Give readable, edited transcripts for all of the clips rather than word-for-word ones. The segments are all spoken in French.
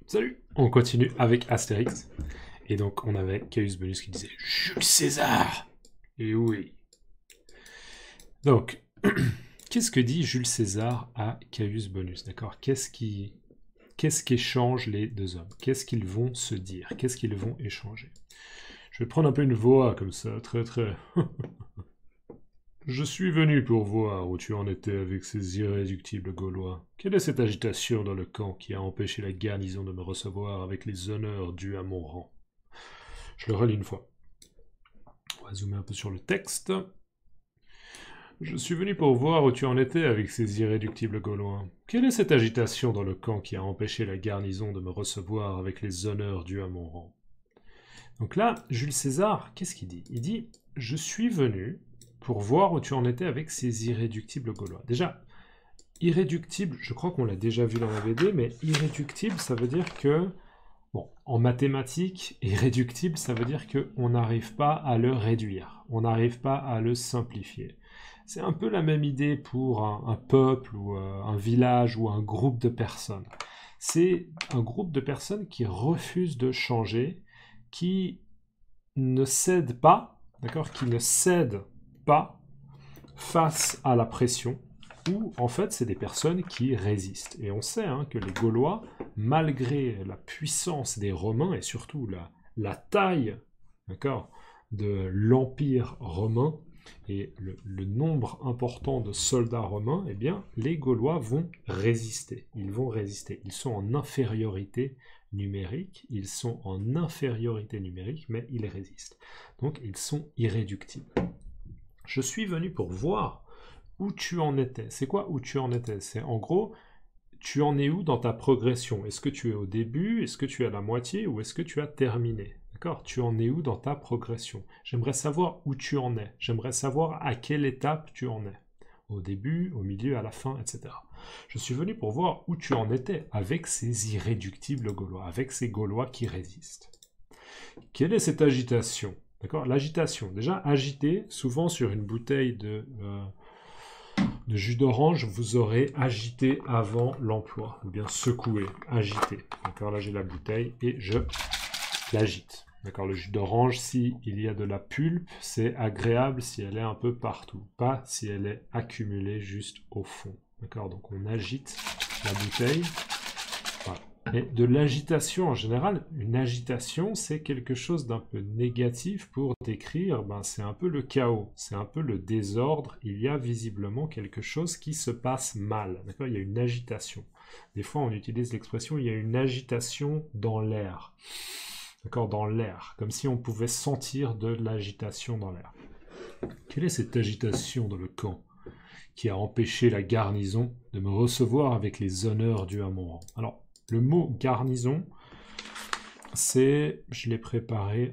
Salut! On continue avec Astérix. Et donc, on avait Caius Bellius qui disait Jules César! Et oui. Donc, qu'est-ce que dit Jules César à Caius Bellius? D'accord? Qu'est-ce qu'échangent les deux hommes? Qu'est-ce qu'ils vont se dire? Qu'est-ce qu'ils vont échanger? Je vais prendre un peu une voix comme ça, très. Je suis venu pour voir où tu en étais avec ces irréductibles Gaulois. Quelle est cette agitation dans le camp qui a empêché la garnison de me recevoir avec les honneurs dus à mon rang? Je le relis une fois. On va zoomer un peu sur le texte. Je suis venu pour voir où tu en étais avec ces irréductibles Gaulois. Quelle est cette agitation dans le camp qui a empêché la garnison de me recevoir avec les honneurs dus à mon rang? Donc là, Jules César, qu'est-ce qu'il dit? Il dit « Je suis venu pour voir où tu en étais avec ces irréductibles Gaulois. » Déjà, irréductible, je crois qu'on l'a déjà vu dans la BD, mais irréductible, ça veut dire que, bon, en mathématiques, irréductible, ça veut dire qu'on n'arrive pas à le réduire, on n'arrive pas à le simplifier. C'est un peu la même idée pour un peuple, ou un village, ou un groupe de personnes. C'est un groupe de personnes qui refusent de changer, qui ne cèdent pas, d'accord, qui ne cèdent pas face à la pression, ou en fait c'est des personnes qui résistent. Et on sait que les Gaulois, malgré la puissance des Romains et surtout la taille, d'accord, de l'Empire romain et le nombre important de soldats romains, eh bien les Gaulois vont résister. Ils vont résister. Ils sont en infériorité numérique, mais ils résistent. Donc ils sont irréductibles. Je suis venu pour voir où tu en étais. C'est quoi où tu en étais? C'est en gros, tu en es où dans ta progression? Est-ce que tu es au début? Est-ce que tu es à la moitié? Ou est-ce que tu as terminé? D'accord? Tu en es où dans ta progression? J'aimerais savoir où tu en es. J'aimerais savoir à quelle étape tu en es. Au début, au milieu, à la fin, etc. Je suis venu pour voir où tu en étais avec ces irréductibles Gaulois, avec ces Gaulois qui résistent. Quelle est cette agitation? D'accord? L'agitation. Déjà, agiter, souvent sur une bouteille de jus d'orange, vous aurez agité avant l'emploi, ou bien secoué, agité. D'accord? Là, j'ai la bouteille et je l'agite. D'accord? Le jus d'orange, s'il y a de la pulpe, c'est agréable si elle est un peu partout, pas si elle est accumulée juste au fond. D'accord? Donc on agite la bouteille. Voilà. Et de l'agitation en général, une agitation, c'est quelque chose d'un peu négatif pour décrire, c'est un peu le chaos, c'est un peu le désordre, il y a visiblement quelque chose qui se passe mal. D'accord? Il y a une agitation. Des fois, on utilise l'expression « il y a une agitation dans l'air ». D'accord, dans l'air, comme si on pouvait sentir de l'agitation dans l'air. Quelle est cette agitation dans le camp qui a empêché la garnison de me recevoir avec les honneurs dus à mon rang? Alors, le mot garnison, c'est, je l'ai préparé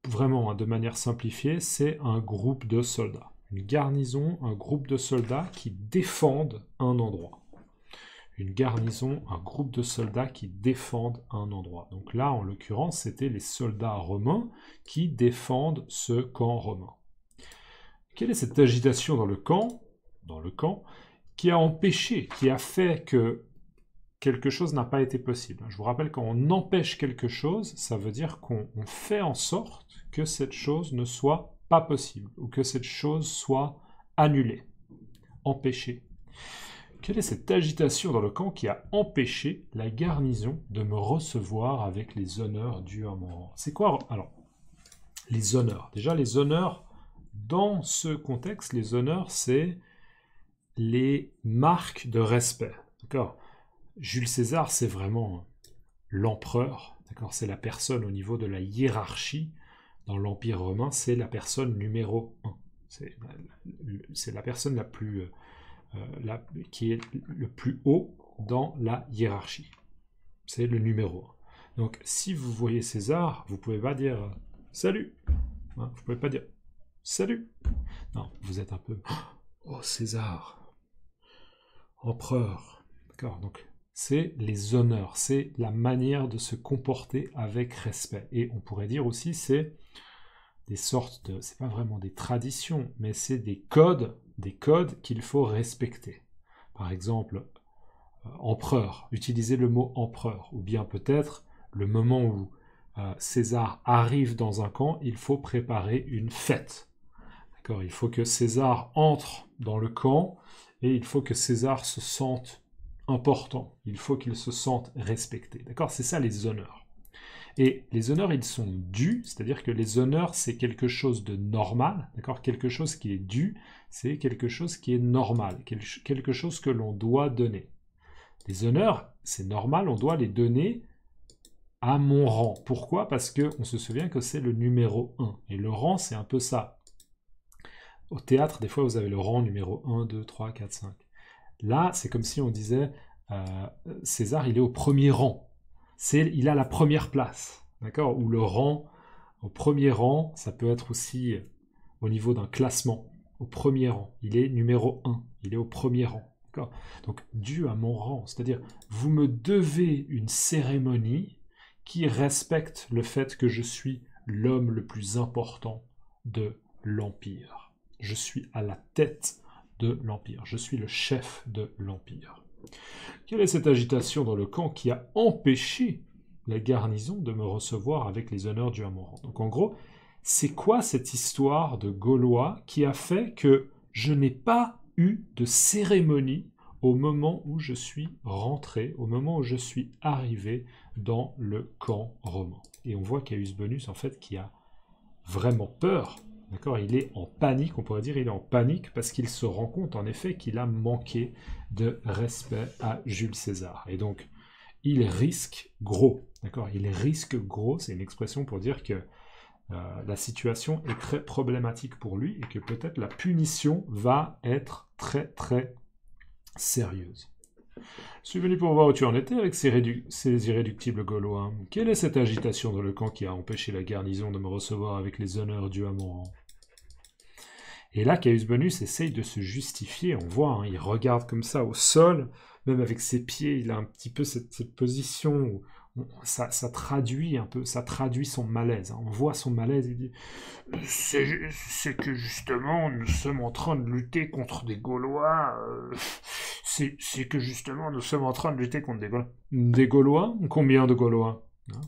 vraiment de manière simplifiée, c'est un groupe de soldats. Une garnison, un groupe de soldats qui défendent un endroit. Une garnison, un groupe de soldats qui défendent un endroit. Donc là, en l'occurrence, c'était les soldats romains qui défendent ce camp romain. Quelle est cette agitation dans le camp, qui a empêché, qui a fait que quelque chose n'a pas été possible? Je vous rappelle, quand on empêche quelque chose, ça veut dire qu'on fait en sorte que cette chose ne soit pas possible, ou que cette chose soit annulée, empêchée. Quelle est cette agitation dans le camp qui a empêché la garnison de me recevoir avec les honneurs dus à mon rang? C'est quoi alors les honneurs? Déjà, les honneurs, dans ce contexte, les honneurs, c'est les marques de respect. D'accord? Jules César, c'est vraiment l'empereur. D'accord? C'est la personne au niveau de la hiérarchie. Dans l'Empire romain, c'est la personne numéro 1. C'est la personne la plus... qui est le plus haut dans la hiérarchie. C'est le numéro 1. Donc, si vous voyez César, vous ne pouvez pas dire « Salut !» Vous ne pouvez pas dire « Salut !» Non, vous êtes un peu « Oh, César !» Empereur. D'accord? Donc, c'est les honneurs, c'est la manière de se comporter avec respect. Et on pourrait dire aussi, c'est des sortes de... c'est pas vraiment des traditions, mais c'est des codes qu'il faut respecter. Par exemple, empereur, utiliser le mot empereur, ou bien peut-être le moment où César arrive dans un camp, il faut préparer une fête. D'accord, il faut que César entre dans le camp et il faut que César se sente important, il faut qu'il se sente respecté. D'accord, c'est ça les honneurs. Et les honneurs, ils sont dus, c'est-à-dire que les honneurs, c'est quelque chose de normal, d'accord? Quelque chose qui est dû, c'est quelque chose qui est normal, quelque chose que l'on doit donner. Les honneurs, c'est normal, on doit les donner à mon rang. Pourquoi? Parce qu'on se souvient que c'est le numéro 1. Et le rang, c'est un peu ça. Au théâtre, des fois, vous avez le rang numéro 1, 2, 3, 4, 5. Là, c'est comme si on disait, César, il est au premier rang. Il a la première place, d'accord? Ou le rang, au premier rang, ça peut être aussi au niveau d'un classement, au premier rang. Il est numéro 1, il est au premier rang, d'accord? Donc, dû à mon rang, c'est-à-dire, vous me devez une cérémonie qui respecte le fait que je suis l'homme le plus important de l'Empire. Je suis à la tête de l'Empire, je suis le chef de l'Empire. Quelle est cette agitation dans le camp qui a empêché la garnison de me recevoir avec les honneurs dus à mon rang? Donc en gros, c'est quoi cette histoire de Gaulois qui a fait que je n'ai pas eu de cérémonie au moment où je suis rentré, au moment où je suis arrivé dans le camp romain? Et on voit Caius Bonus, en fait, qui a vraiment peur. D'accord, il est en panique, on pourrait dire il est en panique parce qu'il se rend compte en effet qu'il a manqué de respect à Jules César. Et donc, il risque gros. D'accord, il risque gros, c'est une expression pour dire que la situation est très problématique pour lui et que peut-être la punition va être très très sérieuse. Je suis venu pour voir où tu en étais avec ces irréductibles Gaulois. Quelle est cette agitation dans le camp qui a empêché la garnison de me recevoir avec les honneurs dus à mon rang? Et là, Caius Bonus essaye de se justifier. On voit, hein, il regarde comme ça au sol, même avec ses pieds, il a un petit peu cette position où ça traduit un peu, ça traduit son malaise. Hein. On voit son malaise, il dit c'est que justement, nous sommes en train de lutter contre des Gaulois. C'est que justement, nous sommes en train de lutter contre des Gaulois. Des Gaulois? Combien de Gaulois? Hein?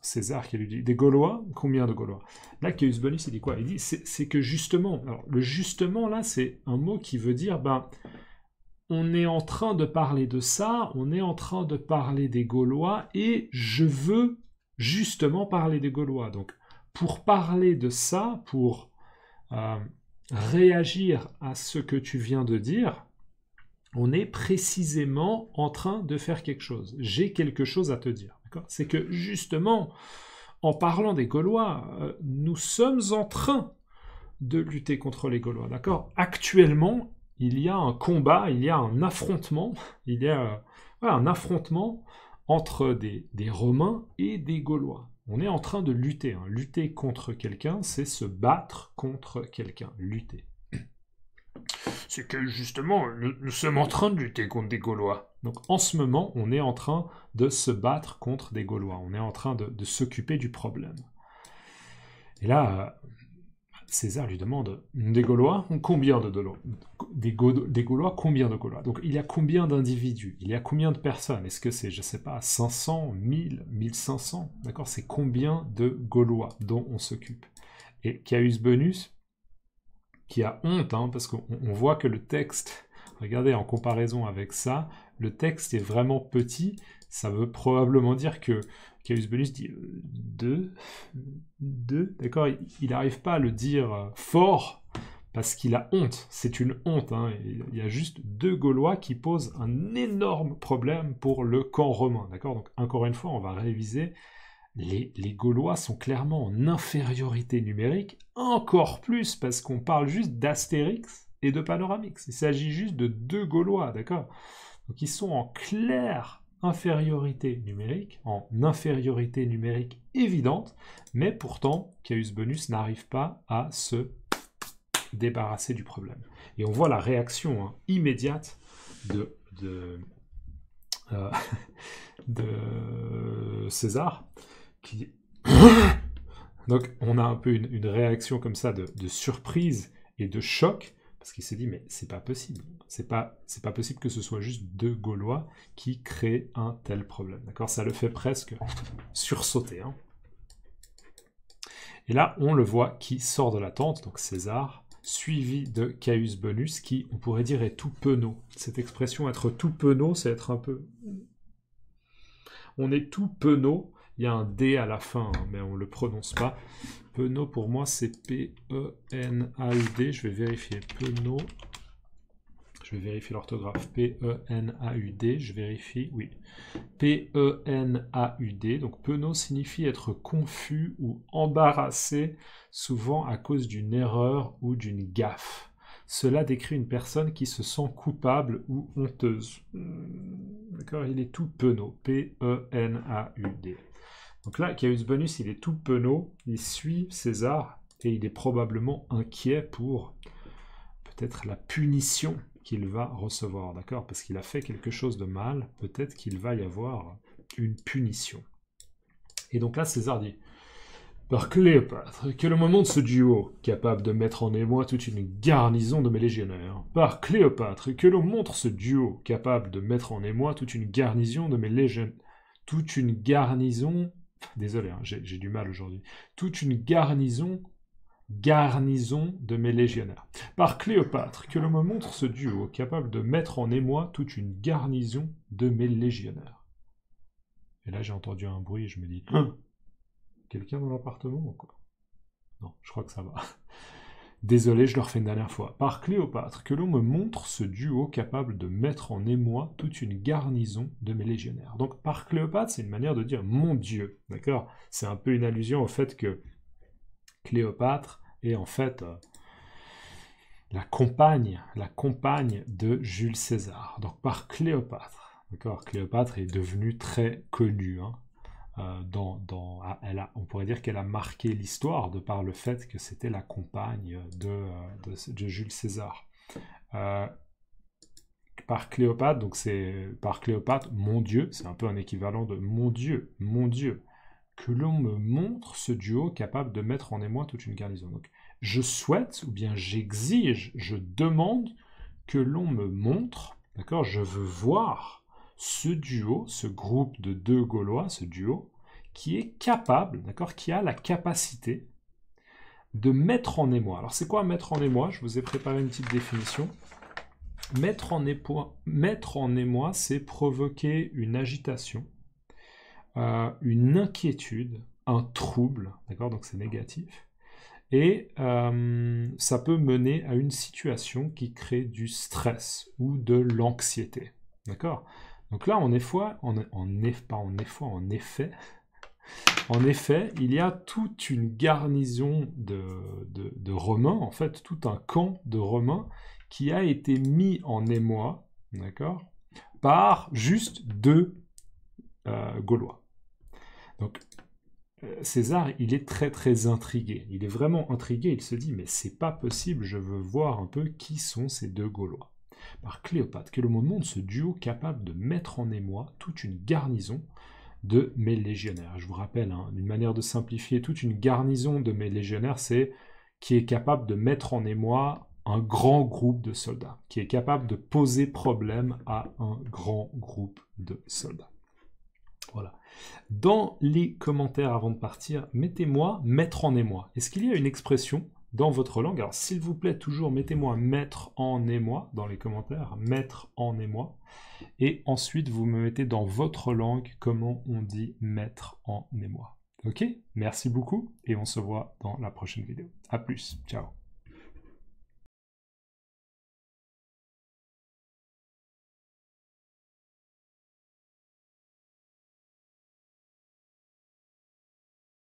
César qui lui dit, des Gaulois? Combien de Gaulois? Là, Caius Bonus, il dit quoi? Il dit, c'est que justement, alors le justement, là, c'est un mot qui veut dire, ben, on est en train de parler de ça, on est en train de parler des Gaulois, et je veux justement parler des Gaulois. Donc, pour parler de ça, pour réagir à ce que tu viens de dire, on est précisément en train de faire quelque chose. J'ai quelque chose à te dire. C'est que justement, en parlant des Gaulois, nous sommes en train de lutter contre les Gaulois. D'accord ? Actuellement, il y a un combat, il y a un affrontement, il y a un affrontement entre des Romains et des Gaulois. On est en train de lutter. Hein. Lutter contre quelqu'un, c'est se battre contre quelqu'un. Lutter. C'est que justement, nous sommes en train de lutter contre des Gaulois. Donc en ce moment, on est en train de se battre contre des Gaulois. On est en train de s'occuper du problème. Et là, César lui demande, des Gaulois? Combien de Gaulois? Des Gaulois, combien de Gaulois? Donc il y a combien d'individus? Il y a combien de personnes? Est-ce que c'est, je ne sais pas, 500, 1000, 1500? D'accord? C'est combien de Gaulois dont on s'occupe? Et Caius Bonus, qui a honte, hein, parce qu'on voit que le texte, regardez, en comparaison avec ça, le texte est vraiment petit. Ça veut probablement dire que Caius Bonus dit deux, d'accord, il n'arrive pas à le dire fort parce qu'il a honte. C'est une honte. Hein. Il y a juste 2 Gaulois qui posent un énorme problème pour le camp romain, d'accord. Donc encore une fois, on va réviser. Les Gaulois sont clairement en infériorité numérique, encore plus parce qu'on parle juste d'Astérix et de Panoramix. Il s'agit juste de 2 Gaulois, d'accord? Donc ils sont en claire infériorité numérique, évidente, mais pourtant, Caius Bonus n'arrive pas à se débarrasser du problème. Et on voit la réaction immédiate de César, qui... Donc on a un peu une réaction comme ça de surprise et de choc, Parce qu'il s'est dit, mais c'est pas possible. C'est pas possible que ce soit juste deux Gaulois qui créent un tel problème. D'accord? Ça le fait presque sursauter. Hein. Et là, on le voit qui sort de la tente, donc César, suivi de Caius Bonus, qui, on pourrait dire, est tout penaud. Cette expression, être tout penaud, c'est être un peu... On est tout penaud. Il y a un D à la fin, hein, mais on ne le prononce pas. Penaud, pour moi, c'est P-E-N-A-U-D. Je vais vérifier. Penaud. Je vais vérifier l'orthographe. P-E-N-A-U-D. Je vérifie. Oui. P-E-N-A-U-D. Donc, penaud signifie être confus ou embarrassé, souvent à cause d'une erreur ou d'une gaffe. Cela décrit une personne qui se sent coupable ou honteuse. D'accord? Il est tout penaud. P-E-N-A-U-D. Donc là, Caius Bonus, il est tout penaud, il suit César, et il est probablement inquiet pour peut-être la punition qu'il va recevoir, d'accord? Parce qu'il a fait quelque chose de mal, peut-être qu'il va y avoir une punition. Et donc là, César dit, par Cléopâtre, que l'on me montre ce duo, capable de mettre en émoi toute une garnison de mes légionnaires. Par Cléopâtre, que l'on montre ce duo, capable de mettre en émoi toute une garnison de mes légionnaires. Toute une garnison... Désolé, hein, j'ai du mal aujourd'hui. Toute une garnison de mes légionnaires. Par Cléopâtre, que l'on me montre ce duo, capable de mettre en émoi toute une garnison de mes légionnaires. Et là, j'ai entendu un bruit et je me dis... Quelqu'un dans l'appartement ou quoi? Non, je crois que ça va. Désolé, je le refais une dernière fois. Par Cléopâtre, que l'on me montre ce duo capable de mettre en émoi toute une garnison de mes légionnaires. Donc, par Cléopâtre, c'est une manière de dire « mon Dieu ». D'accord? C'est un peu une allusion au fait que Cléopâtre est en fait la compagne de Jules César. Donc, par Cléopâtre. D'accord? Cléopâtre est devenue très connue, hein. On pourrait dire qu'elle a marqué l'histoire de par le fait que c'était la compagne de Jules César. Par Cléopâtre, donc c'est par Cléopâtre, mon Dieu, c'est un peu un équivalent de mon Dieu, que l'on me montre ce duo capable de mettre en émoi toute une garnison. Donc, je souhaite, ou bien j'exige, je demande que l'on me montre, d'accord, je veux voir ce duo, ce groupe de deux Gaulois, ce duo, qui est capable, d'accord, qui a la capacité de mettre en émoi. Alors c'est quoi mettre en émoi? Je vous ai préparé une petite définition. Mettre en émoi, c'est provoquer une agitation, une inquiétude, un trouble, d'accord, donc c'est négatif, et ça peut mener à une situation qui crée du stress ou de l'anxiété, d'accord. Donc là, en effet, il y a toute une garnison de Romains, en fait, tout un camp de Romains qui a été mis en émoi, d'accord, par juste deux Gaulois. Donc, César, il est très très intrigué. Il est vraiment intrigué, il se dit, mais c'est pas possible, je veux voir un peu qui sont ces deux Gaulois. Par Cléopâtre, que le monde montre ce duo capable de mettre en émoi toute une garnison de mes légionnaires. Je vous rappelle, hein, une manière de simplifier toute une garnison de mes légionnaires, c'est qui est capable de mettre en émoi un grand groupe de soldats, qui est capable de poser problème à un grand groupe de soldats. Voilà. Dans les commentaires avant de partir, mettez-moi mettre en émoi. Est-ce qu'il y a une expression dans votre langue? Alors, s'il vous plaît, toujours mettez-moi mettre en émoi dans les commentaires, mettre en émoi. Et ensuite, vous me mettez dans votre langue comment on dit mettre en émoi. Ok? Merci beaucoup et on se voit dans la prochaine vidéo. A plus. Ciao.